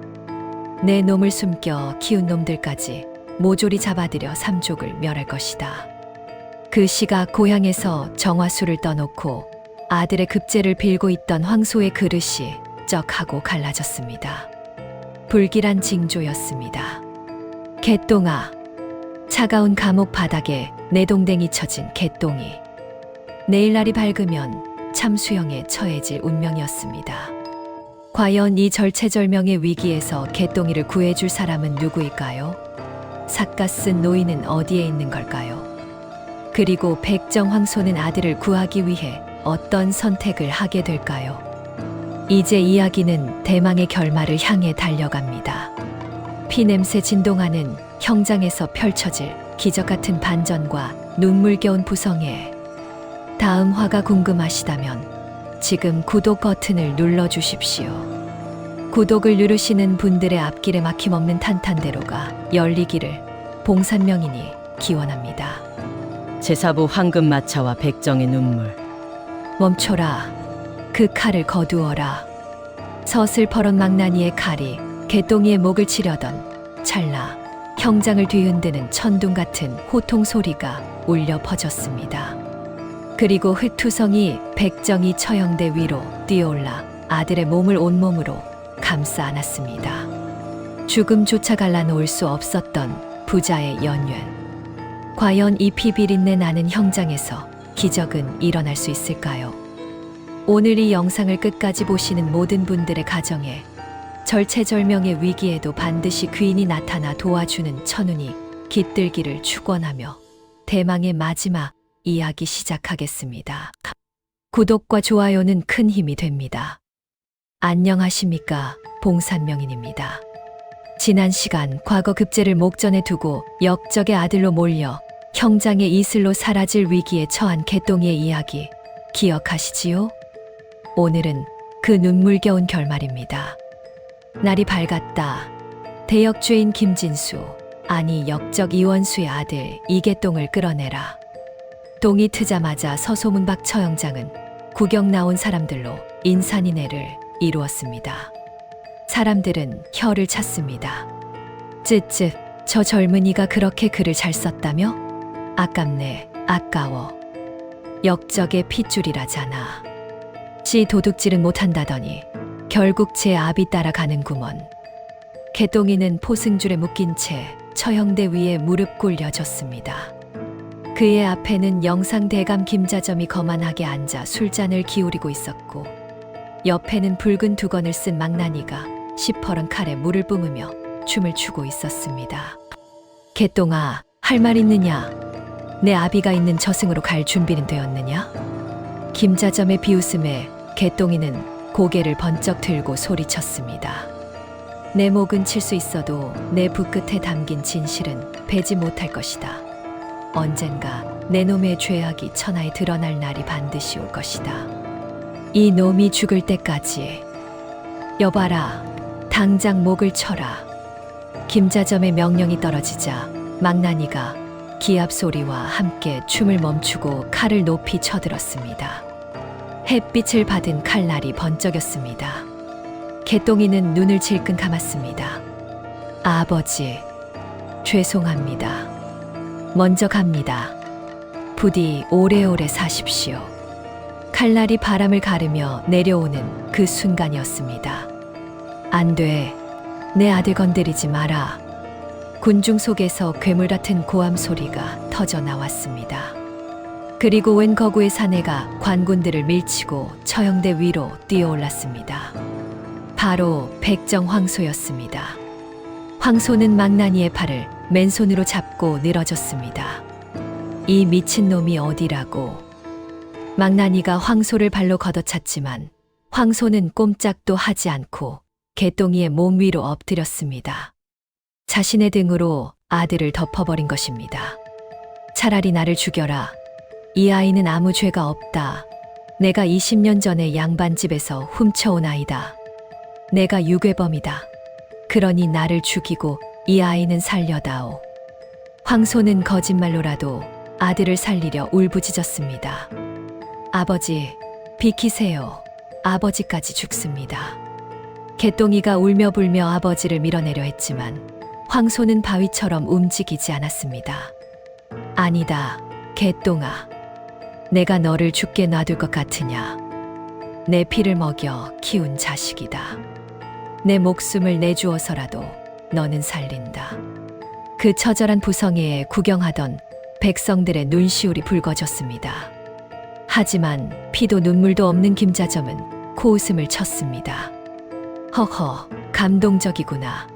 S3: 내 놈을 숨겨 키운 놈들까지 모조리 잡아들여 삼족을 멸할 것이다. 그 시각 고향에서 정화수를 떠놓고 아들의 급제를 빌고 있던 황소의 그릇이 쩍하고 갈라졌습니다. 불길한 징조였습니다. 개똥아, 차가운 감옥 바닥에 내동댕이 쳐진 개똥이. 내일날이 밝으면 참수형에 처해질 운명이었습니다. 과연 이 절체절명의 위기에서 개똥이를 구해줄 사람은 누구일까요? 삿갓 쓴 노인은 어디에 있는 걸까요? 그리고 백정 황소는 아들을 구하기 위해 어떤 선택을 하게 될까요? 이제 이야기는 대망의 결말을 향해 달려갑니다. 피냄새 진동하는 형장에서 펼쳐질 기적 같은 반전과 눈물겨운 부성애. 다음 화가 궁금하시다면 지금 구독 버튼을 눌러주십시오. 구독을 누르시는 분들의 앞길에 막힘없는 탄탄대로가 열리기를 봉산명인이 기원합니다.
S1: 제사부 황금마차와 백정의 눈물.
S3: 멈춰라. 그 칼을 거두어라. 서슬퍼런 망나니의 칼이 개똥이의 목을 치려던 찰나 형장을 뒤흔드는 천둥 같은 호통 소리가 울려 퍼졌습니다. 그리고 흑투성이 백정이 처형대 위로 뛰어올라 아들의 몸을 온몸으로 감싸 안았습니다. 죽음조차 갈라놓을 수 없었던 부자의 연륜. 과연 이 피 비린내 나는 형장에서 기적은 일어날 수 있을까요? 오늘 이 영상을 끝까지 보시는 모든 분들의 가정에 절체절명의 위기에도 반드시 귀인이 나타나 도와주는 천운이 깃들기를 축원하며 대망의 마지막 이야기 시작하겠습니다. 구독과 좋아요는 큰 힘이 됩니다. 안녕하십니까? 봉산명인입니다. 지난 시간 과거 급제를 목전에 두고 역적의 아들로 몰려 형장의 이슬로 사라질 위기에 처한 개똥이의 이야기 기억하시지요? 오늘은 그 눈물겨운 결말입니다. 날이 밝았다. 대역죄인 김진수, 아니 역적 이원수의 아들 이개똥을 끌어내라. 똥이 트자마자 서소문 박 처형장은 구경 나온 사람들로 인산인해를 이루었습니다. 사람들은 혀를 찼습니다. 쯧쯧, 저 젊은이가 그렇게 글을 잘 썼다며? 아깝네, 아까워. 역적의 핏줄이라잖아. 씨 도둑질은 못한다더니 결국 제 압이 따라가는구먼. 개똥이는 포승줄에 묶인 채 처형대 위에 무릎 꿇려졌습니다. 그의 앞에는 영상대감 김자점이 거만하게 앉아 술잔을 기울이고 있었고 옆에는 붉은 두건을 쓴 망나니가 시퍼런 칼에 물을 뿜으며 춤을 추고 있었습니다. 개똥아, 할 말 있느냐? 내 아비가 있는 저승으로 갈 준비는 되었느냐? 김자점의 비웃음에 개똥이는 고개를 번쩍 들고 소리쳤습니다. 내 목은 칠 수 있어도 내 붓끝에 담긴 진실은 베지 못할 것이다. 언젠가 내 놈의 죄악이 천하에 드러날 날이 반드시 올 것이다. 이 놈이 죽을 때까지. 여봐라, 당장 목을 쳐라. 김자점의 명령이 떨어지자 망나니가 기합 소리와 함께 춤을 멈추고 칼을 높이 쳐들었습니다. 햇빛을 받은 칼날이 번쩍였습니다. 개똥이는 눈을 질끈 감았습니다. 아버지, 죄송합니다. 먼저 갑니다. 부디 오래오래 사십시오. 칼날이 바람을 가르며 내려오는 그 순간이었습니다. 안 돼. 내 아들 건드리지 마라. 군중 속에서 괴물 같은 고함 소리가 터져 나왔습니다. 그리고 웬 거구의 사내가 관군들을 밀치고 처형대 위로 뛰어올랐습니다. 바로 백정 황소였습니다. 황소는 망나니의 팔을 맨손으로 잡고 늘어졌습니다. 이 미친놈이 어디라고. 망나니가 황소를 발로 걷어찼지만 황소는 꼼짝도 하지 않고 개똥이의 몸 위로 엎드렸습니다. 자신의 등으로 아들을 덮어버린 것입니다. 차라리 나를 죽여라. 이 아이는 아무 죄가 없다. 내가 20년 전에 양반집에서 훔쳐온 아이다. 내가 유괴범이다. 그러니 나를 죽이고 이 아이는 살려다오. 황소는 거짓말로라도 아들을 살리려 울부짖었습니다. 아버지, 비키세요. 아버지까지 죽습니다. 개똥이가 울며 불며 아버지를 밀어내려 했지만 황소는 바위처럼 움직이지 않았습니다. 아니다, 개똥아. 내가 너를 죽게 놔둘 것 같으냐? 내 피를 먹여 키운 자식이다. 내 목숨을 내주어서라도 너는 살린다. 그 처절한 부성애에 구경하던 백성들의 눈시울이 붉어졌습니다. 하지만 피도 눈물도 없는 김자점은 코웃음을 쳤습니다. 허허, 감동적이구나.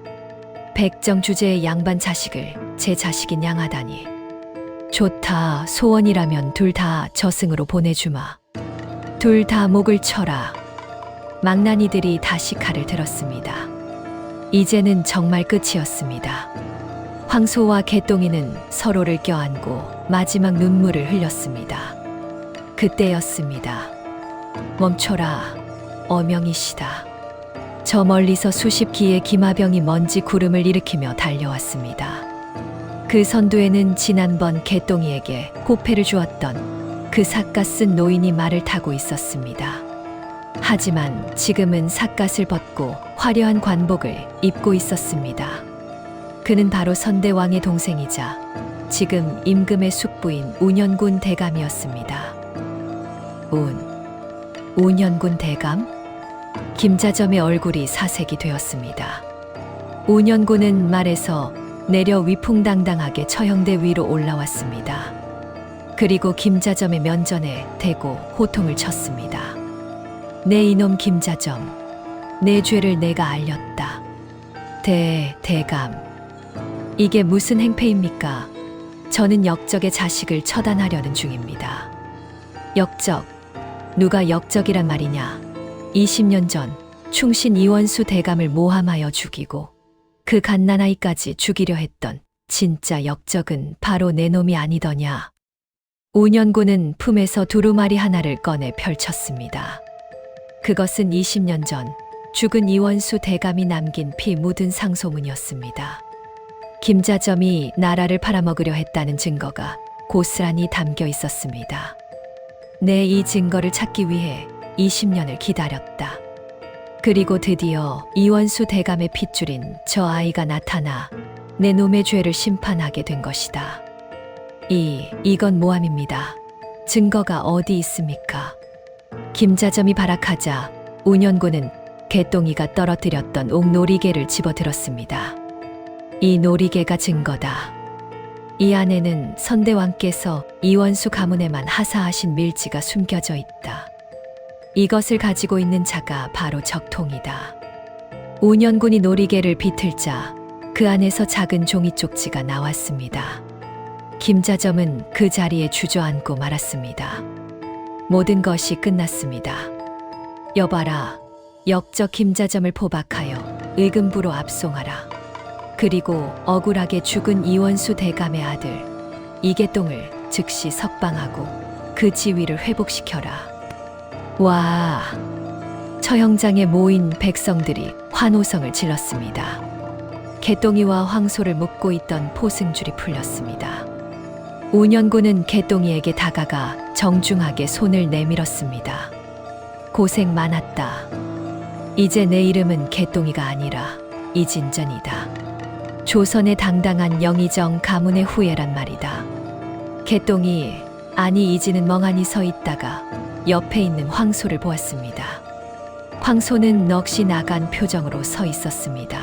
S3: 백정 주제의 양반 자식을 제 자식인 양하다니. 좋다. 소원이라면 둘 다 저승으로 보내주마. 둘 다 목을 쳐라. 망나니들이 다시 칼을 들었습니다. 이제는 정말 끝이었습니다. 황소와 개똥이는 서로를 껴안고 마지막 눈물을 흘렸습니다. 그때였습니다. 멈춰라. 어명이시다. 저 멀리서 수십 기의 기마병이 먼지 구름을 일으키며 달려왔습니다. 그 선두에는 지난번 개똥이에게 호패를 주었던 그 삿갓 쓴 노인이 말을 타고 있었습니다. 하지만 지금은 삿갓을 벗고 화려한 관복을 입고 있었습니다. 그는 바로 선대왕의 동생이자 지금 임금의 숙부인 운현군 대감이었습니다. 운현군 대감? 김자점의 얼굴이 사색이 되었습니다. 운현군은 말에서 내려 위풍당당하게 처형대 위로 올라왔습니다. 그리고 김자점의 면전에 대고 호통을 쳤습니다. 내 이놈 김자점, 내 죄를 내가 알렸다. 대감, 이게 무슨 행패입니까? 저는 역적의 자식을 처단하려는 중입니다. 역적, 누가 역적이란 말이냐? 20년 전 충신 이원수 대감을 모함하여 죽이고 그 갓난아이까지 죽이려 했던 진짜 역적은 바로 내 놈이 아니더냐. 운현군은 품에서 두루마리 하나를 꺼내 펼쳤습니다. 그것은 20년 전 죽은 이원수 대감이 남긴 피 묻은 상소문이었습니다. 김자점이 나라를 팔아먹으려 했다는 증거가 고스란히 담겨 있었습니다. 내 이 증거를 찾기 위해 20년을 기다렸다. 그리고 드디어 이원수 대감의 핏줄인 저 아이가 나타나 내 놈의 죄를 심판하게 된 것이다. 이건 모함입니다. 증거가 어디 있습니까? 김자점이 발악하자 운현군은 개똥이가 떨어뜨렸던 옥놀이개를 집어들었습니다. 이 놀이개가 증거다. 이 안에는 선대왕께서 이원수 가문에만 하사하신 밀지가 숨겨져 있다. 이것을 가지고 있는 자가 바로 적통이다. 운현군이 놀이개를 비틀자 그 안에서 작은 종이 쪽지가 나왔습니다. 김자점은 그 자리에 주저앉고 말았습니다. 모든 것이 끝났습니다. 여봐라, 역적 김자점을 포박하여 의금부로 압송하라. 그리고 억울하게 죽은 이원수 대감의 아들 이개똥을 즉시 석방하고 그 지위를 회복시켜라. 와, 처형장에 모인 백성들이 환호성을 질렀습니다. 개똥이와 황소를 묶고 있던 포승줄이 풀렸습니다. 운현군은 개똥이에게 다가가 정중하게 손을 내밀었습니다. 고생 많았다. 이제 내 이름은 개똥이가 아니라 이진전이다. 조선의 당당한 영의정 가문의 후예란 말이다. 개똥이, 아니 이진은 멍하니 서 있다가 옆에 있는 황소를 보았습니다. 황소는 넋이 나간 표정으로 서 있었습니다.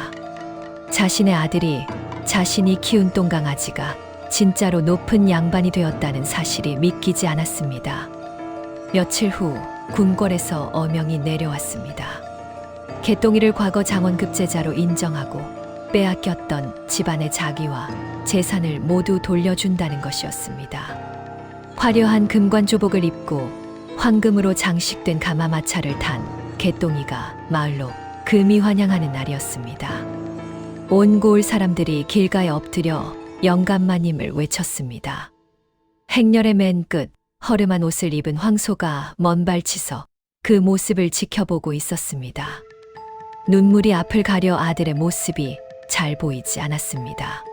S3: 자신의 아들이 자신이 키운 똥강아지가 진짜로 높은 양반이 되었다는 사실이 믿기지 않았습니다. 며칠 후 궁궐에서 어명이 내려왔습니다. 개똥이를 과거 장원급제자로 인정하고 빼앗겼던 집안의 자기와 재산을 모두 돌려준다는 것이었습니다. 화려한 금관조복을 입고 황금으로 장식된 가마마차를 탄 개똥이가 마을로 금이 환영하는 날이었습니다. 온 고을 사람들이 길가에 엎드려 영감마님을 외쳤습니다. 행렬의 맨 끝 허름한 옷을 입은 황소가 먼 발치서 그 모습을 지켜보고 있었습니다. 눈물이 앞을 가려 아들의 모습이 잘 보이지 않았습니다.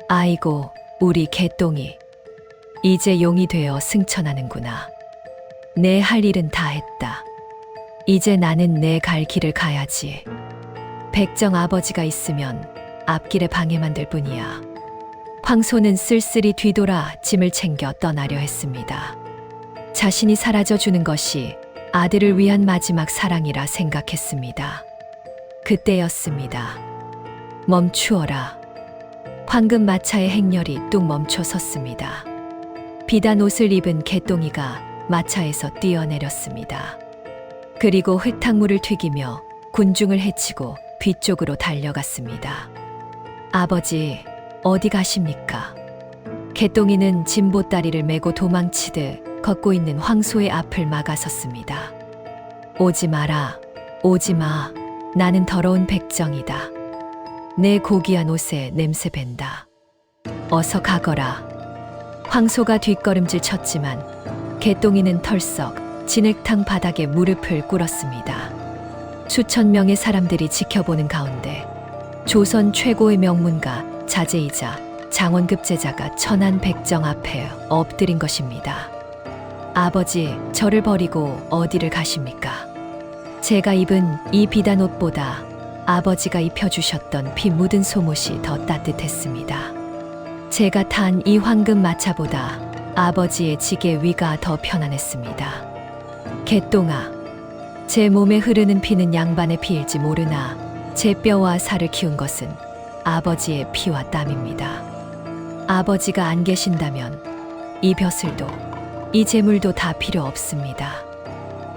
S3: 아이고, 우리 개똥이 이제 용이 되어 승천하는구나. 내 할 일은 다 했다. 이제 나는 내 갈 길을 가야지. 백정 아버지가 있으면 앞길에 방해만 될 뿐이야. 황소는 쓸쓸히 뒤돌아 짐을 챙겨 떠나려 했습니다. 자신이 사라져주는 것이 아들을 위한 마지막 사랑이라 생각했습니다. 그때였습니다. 멈추어라. 황금 마차의 행렬이 뚝 멈춰 섰습니다. 비단 옷을 입은 개똥이가 마차에서 뛰어내렸습니다. 그리고 흙탕물을 튀기며 군중을 해치고 뒤쪽으로 달려갔습니다. 아버지, 어디 가십니까? 개똥이는 진보다리를 메고 도망치듯 걷고 있는 황소의 앞을 막아섰습니다. 오지 마라, 오지 마. 나는 더러운 백정이다. 내 고귀한 옷에 냄새 밴다. 어서 가거라. 황소가 뒷걸음질 쳤지만 개똥이는 털썩 진흙탕 바닥에 무릎을 꿇었습니다. 수천 명의 사람들이 지켜보는 가운데 조선 최고의 명문가 자제이자 장원급 제자가 천한 백정 앞에 엎드린 것입니다. 아버지, 저를 버리고 어디를 가십니까? 제가 입은 이 비단 옷보다 아버지가 입혀주셨던 피 묻은 속옷이 더 따뜻했습니다. 제가 탄 이 황금 마차보다 아버지의 지게 위가 더 편안했습니다. 개똥아, 제 몸에 흐르는 피는 양반의 피일지 모르나 제 뼈와 살을 키운 것은 아버지의 피와 땀입니다. 아버지가 안 계신다면 이 벼슬도 이 재물도 다 필요 없습니다.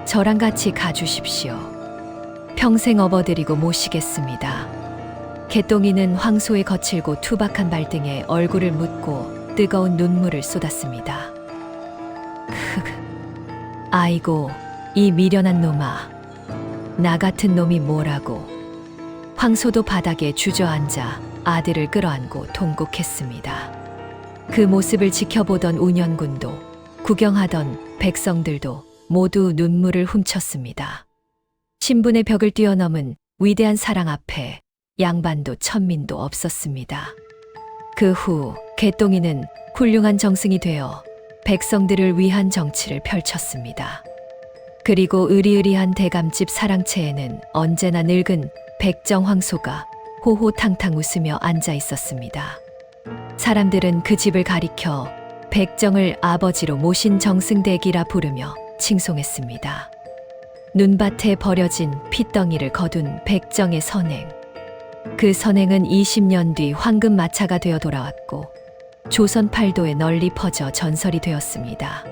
S3: 저랑 같이 가주십시오. 평생 업어드리고 모시겠습니다. 개똥이는 황소의 거칠고 투박한 발등에 얼굴을 묻고 뜨거운 눈물을 쏟았습니다. 아이고, 이 미련한 놈아. 나 같은 놈이 뭐라고. 황소도 바닥에 주저앉아 아들을 끌어안고 통곡했습니다. 그 모습을 지켜보던 운현군도 구경하던 백성들도 모두 눈물을 훔쳤습니다. 신분의 벽을 뛰어넘은 위대한 사랑 앞에 양반도 천민도 없었습니다. 그 후 개똥이는 훌륭한 정승이 되어 백성들을 위한 정치를 펼쳤습니다. 그리고 으리으리한 대감집 사랑채에는 언제나 늙은 백정 황소가 호호탕탕 웃으며 앉아 있었습니다. 사람들은 그 집을 가리켜 백정을 아버지로 모신 정승대기라 부르며 칭송했습니다. 눈밭에 버려진 핏덩이를 거둔 백정의 선행. 그 선행은 20년 뒤 황금 마차가 되어 돌아왔고 조선 팔도에 널리 퍼져 전설이 되었습니다.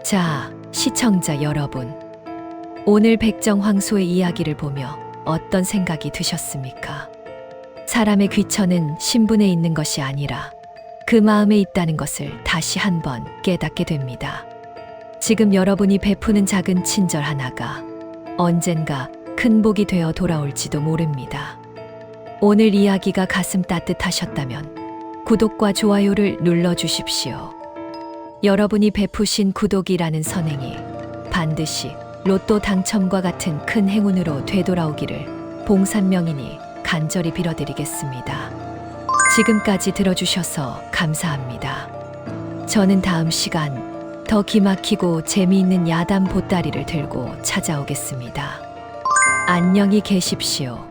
S3: 자, 시청자 여러분, 오늘 백정 황소의 이야기를 보며 어떤 생각이 드셨습니까? 사람의 귀천은 신분에 있는 것이 아니라 그 마음에 있다는 것을 다시 한번 깨닫게 됩니다. 지금 여러분이 베푸는 작은 친절 하나가 언젠가 큰 복이 되어 돌아올지도 모릅니다. 오늘 이야기가 가슴 따뜻하셨다면 구독과 좋아요를 눌러주십시오. 여러분이 베푸신 구독이라는 선행이 반드시 로또 당첨과 같은 큰 행운으로 되돌아오기를 봉산명인이 간절히 빌어드리겠습니다. 지금까지 들어주셔서 감사합니다. 저는 다음 시간 더 기막히고 재미있는 야담 보따리를 들고 찾아오겠습니다. 안녕히 계십시오.